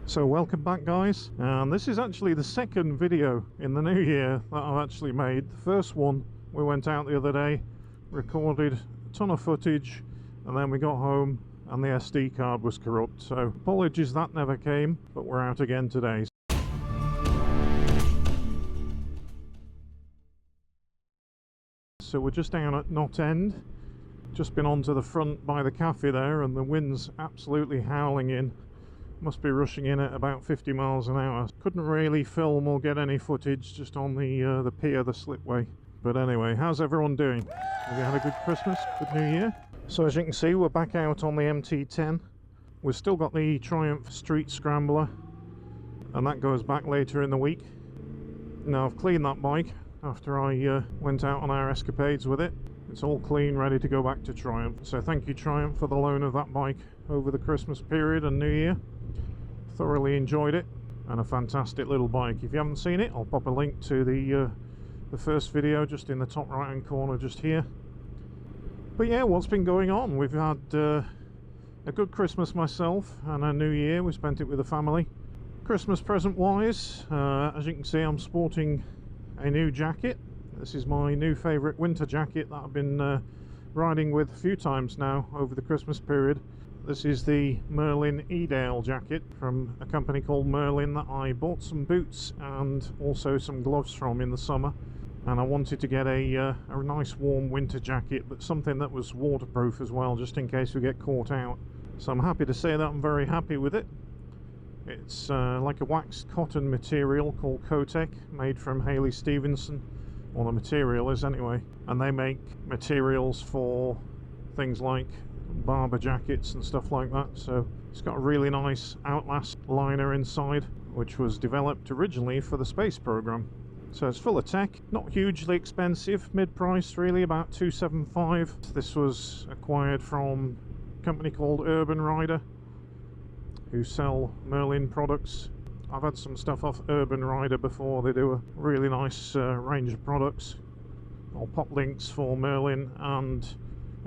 So welcome back, guys, and this is actually the second video in the new year that I've actually made. The first one, we went out the other day, recorded a ton of footage, and then we got home and the SD card was corrupt, so apologies that never came, but we're out again today. So we're just down at Knot End, just been onto the front by the cafe there, and the wind's absolutely howling in. Must be rushing in at about 50 miles an hour. Couldn't really film or get any footage just on the pier, the slipway. But anyway, how's everyone doing? Have you had a good Christmas, good New Year? So as you can see, we're back out on the MT10. We've still got the Triumph Street Scrambler, and that goes back later in the week. Now I've cleaned that bike after I went out on our escapades with it. It's all clean, ready to go back to Triumph. So thank you, Triumph, for the loan of that bike over the Christmas period and New Year. Thoroughly enjoyed it, and a fantastic little bike. If you haven't seen it, I'll pop a link to the first video just in the top right hand corner just here. But yeah, what's been going on? We've had a good Christmas myself and a New Year. We spent it with the family. Christmas present wise, as you can see, I'm sporting a new jacket. This is my new favourite winter jacket that I've been riding with a few times now over the Christmas period. This is the Merlin Edale jacket from a company called Merlin that I bought some boots and also some gloves from in the summer. And I wanted to get a nice warm winter jacket, but something that was waterproof as well, just in case we get caught out. So I'm happy to say that I'm very happy with it. It's like a waxed cotton material called Motouk, made from Haley Stevenson. Well, the material is anyway. And they make materials for things like barber jackets and stuff like that. So it's got a really nice Outlast liner inside, which was developed originally for the space program. So it's full of tech, not hugely expensive, mid-price really, about $275. This was acquired from a company called Urban Rider, who sell Merlin Products. I've had some stuff off Urban Rider before. They do a really nice range of products. I'll pop links for Merlin and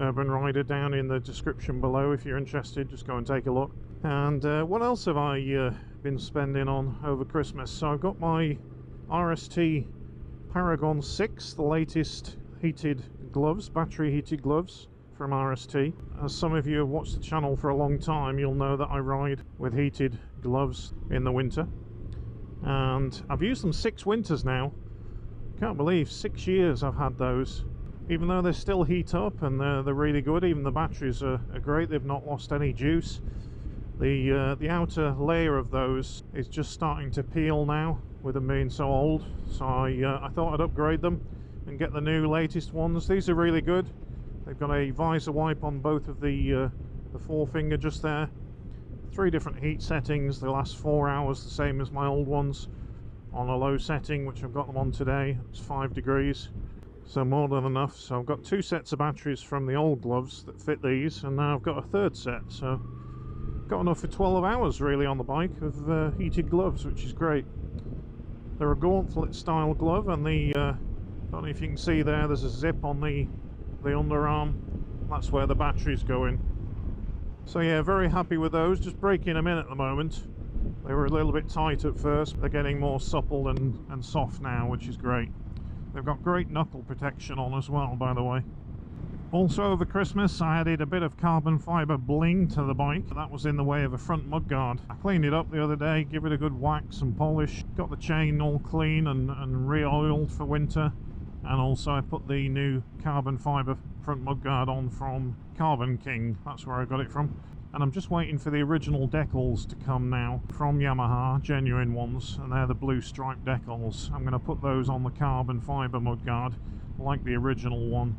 Urban Rider down in the description below if you're interested. Just go and take a look. And what else have I been spending on over Christmas? So I've got my RST Paragon 6, the latest heated gloves, battery heated gloves from RST. As some of you have watched the channel for a long time, you'll know that I ride with heated gloves in the winter, and I've used them 6 winters now. Can't believe 6 years I've had those, even though they still heat up and they're really good. Even the batteries are great, they've not lost any juice. The outer layer of those is just starting to peel now with them being so old, so I thought I'd upgrade them and get the new latest ones. These are really good. They've got a visor wipe on both of the forefinger just there. 3 different heat settings. They last 4 hours, the same as my old ones, on a low setting, which I've got them on today. It's 5 degrees, so more than enough. So I've got 2 sets of batteries from the old gloves that fit these, and now I've got a 3rd set, so got enough for 12 hours really on the bike of heated gloves, which is great. They're a gauntlet style glove, and the don't know if you can see there's a zip on the underarm. That's where the batteries go in. So yeah, very happy with those. Just breaking them in at the moment. They were a little bit tight at first. They're getting more supple and soft now, which is great. They've got great knuckle protection on as well, by the way. Also over Christmas I added a bit of carbon fibre bling to the bike. That was in the way of a front mudguard. I cleaned it up the other day, give it a good wax and polish. Got the chain all clean and re-oiled for winter. And also I put the new carbon fibre front mudguard on from Carbon King. That's where I got it from. And I'm just waiting for the original decals to come now from Yamaha, genuine ones, and they're the blue striped decals. I'm going to put those on the carbon fibre mudguard like the original one.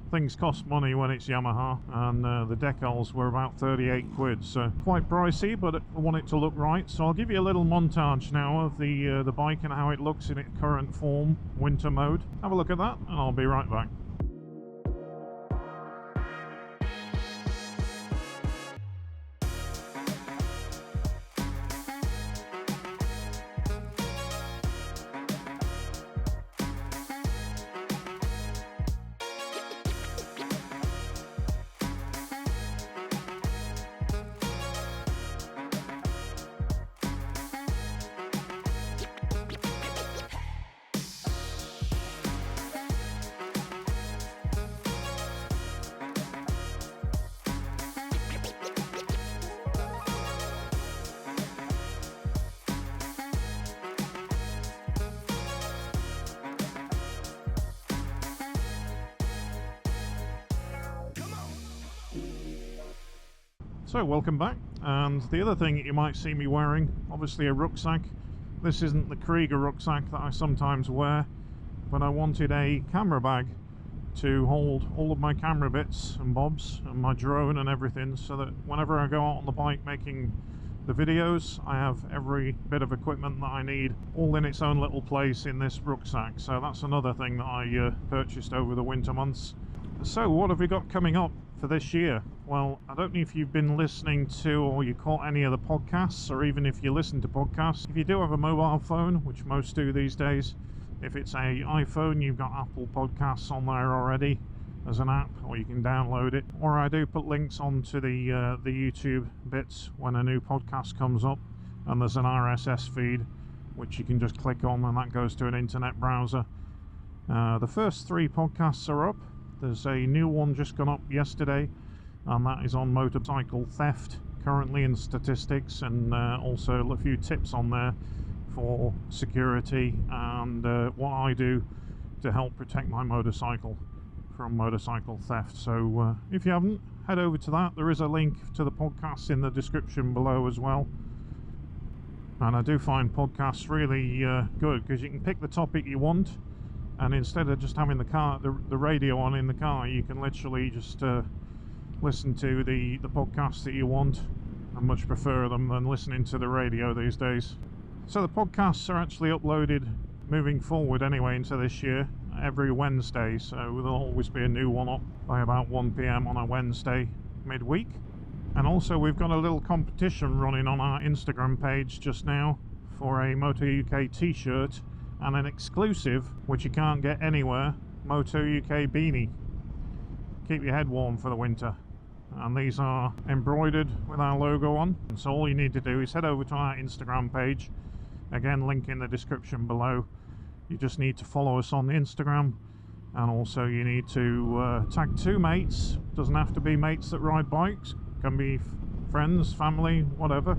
Things cost money when it's Yamaha, and the decals were about 38 quid, so quite pricey, but I want it to look right. So I'll give you a little montage now of the bike and how it looks in its current form, winter mode. Have a look at that and I'll be right back. So welcome back, and the other thing that you might see me wearing, obviously a rucksack. This isn't the Krieger rucksack that I sometimes wear, but I wanted a camera bag to hold all of my camera bits and bobs and my drone and everything, so that whenever I go out on the bike making the videos, I have every bit of equipment that I need all in its own little place in this rucksack. So that's another thing that I purchased over the winter months. So what have we got coming up for this year? Well, I don't know if you've been listening to or you caught any of the podcasts, or even if you listen to podcasts. If you do have a mobile phone, which most do these days, if it's a iPhone, you've got Apple Podcasts on there already as an app, or you can download it. Or I do put links onto the YouTube bits when a new podcast comes up, and there's an RSS feed which you can just click on, and that goes to an internet browser. The first 3 podcasts are up. There's a new one just gone up yesterday, and that is on motorcycle theft currently in statistics, and also a few tips on there for security and what I do to help protect my motorcycle from motorcycle theft. So if you haven't, head over to that. There is a link to the podcast in the description below as well. And I do find podcasts really good, because you can pick the topic you want, and instead of just having the radio on in the car, you can literally just listen to the podcast that you want. I much prefer them than listening to the radio these days. So the podcasts are actually uploaded moving forward anyway into this year every Wednesday, so there'll always be a new one up by about 1 PM on a Wednesday midweek. And also we've got a little competition running on our Instagram page just now for a Moto UK t-shirt and an exclusive, which you can't get anywhere, Moto UK beanie. Keep your head warm for the winter. And these are embroidered with our logo on, so all you need to do is head over to our Instagram page. Again, link in the description below. You just need to follow us on Instagram, and also you need to tag 2 mates. Doesn't have to be mates that ride bikes, can be friends, family, whatever.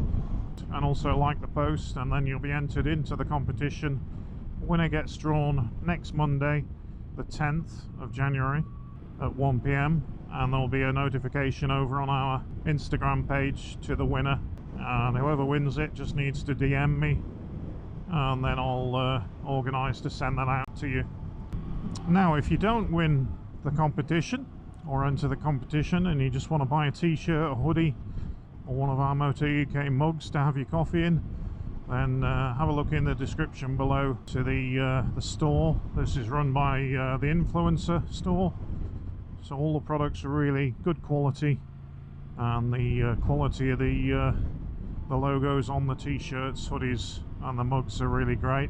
And also like the post, and then you'll be entered into the competition. Winner gets drawn next Monday, the 10th of January at 1 PM, and there'll be a notification over on our Instagram page to the winner, and whoever wins it just needs to DM me, and then I'll organise to send that out to you. Now, if you don't win the competition or enter the competition, and you just want to buy a t-shirt, a hoodie, or one of our Moto UK mugs to have your coffee in, then have a look in the description below to the store. This is run by the influencer store, so all the products are really good quality, and the quality of the logos on the t-shirts, hoodies and the mugs are really great.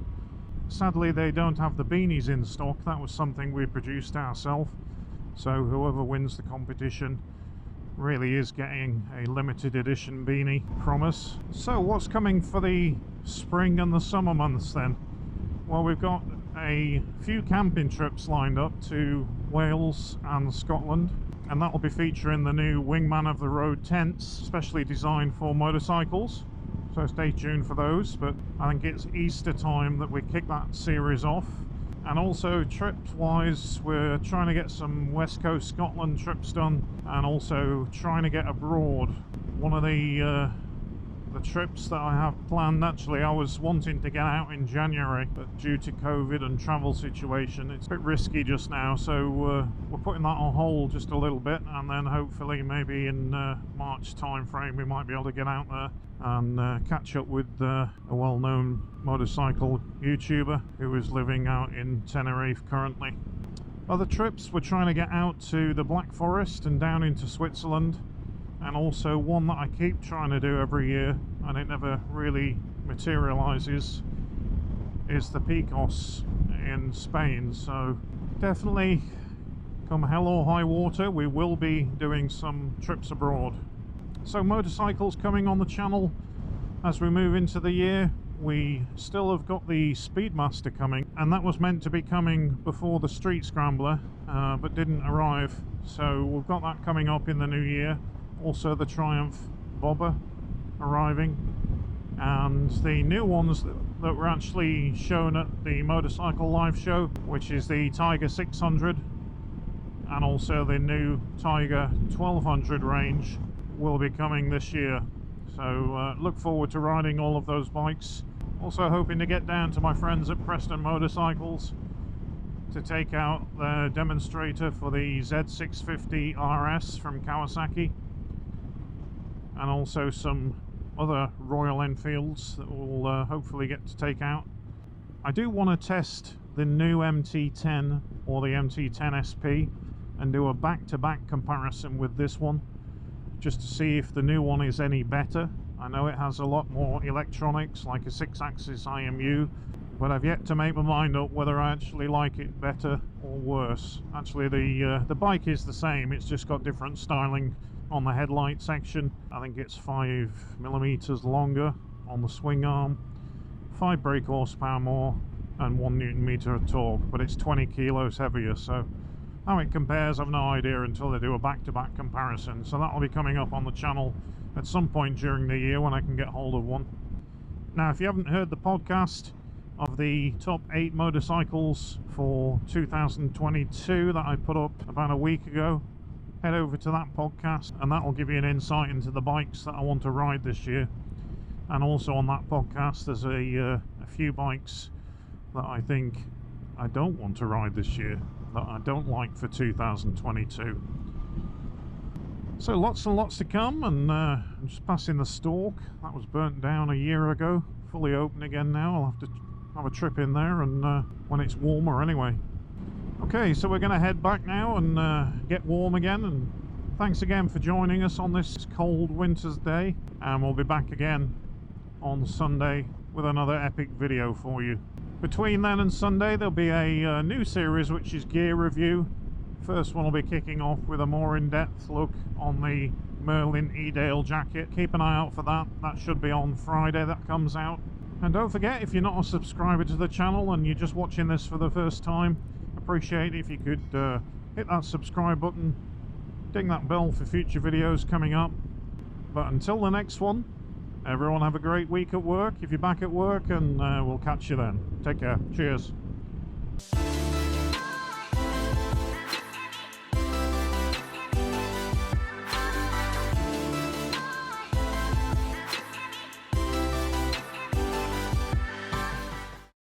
Sadly, they don't have the beanies in stock. That was something we produced ourselves, so whoever wins the competition really is getting a limited edition beanie from us. So what's coming for the spring and the summer months then? Well, we've got a few camping trips lined up to Wales and Scotland, and that will be featuring the new Wingman of the Road tents, specially designed for motorcycles. So stay tuned for those, but I think it's Easter time that we kick that series off. And also trips wise, we're trying to get some West Coast Scotland trips done, and also trying to get abroad. One of the trips that I have planned, actually I was wanting to get out in January, but due to COVID and travel situation it's a bit risky just now, so we're putting that on hold just a little bit, and then hopefully maybe in March time frame we might be able to get out there and catch up with a well-known motorcycle YouTuber who is living out in Tenerife currently. Other trips, we're trying to get out to the Black Forest and down into Switzerland, and also one that I keep trying to do every year and it never really materializes is the Picos in Spain. So definitely, come hell or high water, we will be doing some trips abroad. So motorcycles coming on the channel as we move into the year. We still have got the Speedmaster coming, and that was meant to be coming before the Street Scrambler, but didn't arrive, so we've got that coming up in the new year. Also the Triumph Bobber arriving, and the new ones that were actually shown at the Motorcycle Live Show, which is the Tiger 600 and also the new Tiger 1200 range, will be coming this year. So look forward to riding all of those bikes. Also hoping to get down to my friends at Preston Motorcycles to take out the demonstrator for the Z650 RS from Kawasaki, and also some other Royal Enfields that we'll hopefully get to take out. I do want to test the new MT10 or the MT10SP and do a back-to-back comparison with this one, just to see if the new one is any better. I know it has a lot more electronics, like a 6-axis IMU, but I've yet to make my mind up whether I actually like it better or worse. Actually, the bike is the same, it's just got different styling on the headlight section. I think it's 5mm longer on the swing arm, 5 brake horsepower more, and 1 Nm of torque, but it's 20 kilos heavier. So how it compares, I've no idea until they do a back-to-back comparison. So that will be coming up on the channel at some point during the year when I can get hold of one. Now, if you haven't heard the podcast of the top 8 motorcycles for 2022 that I put up about a week ago, head over to that podcast and that will give you an insight into the bikes that I want to ride this year. And also on that podcast there's a few bikes that I think I don't want to ride this year, that I don't like for 2022. So lots and lots to come, and I'm just passing the Stork. That was burnt down a year ago, fully open again now. I'll have to have a trip in there, and when it's warmer anyway. Okay, so we're going to head back now and get warm again, and thanks again for joining us on this cold winter's day, and we'll be back again on Sunday with another epic video for you. Between then and Sunday there'll be a new series, which is gear review. First one will be kicking off with a more in-depth look on the Merlin Edale jacket. Keep an eye out for that. That should be on Friday that comes out. And don't forget, if you're not a subscriber to the channel and you're just watching this for the first time, appreciate it if you could hit that subscribe button, ding that bell for future videos coming up. But until the next one, everyone have a great week at work if you're back at work, and we'll catch you then. Take care. Cheers.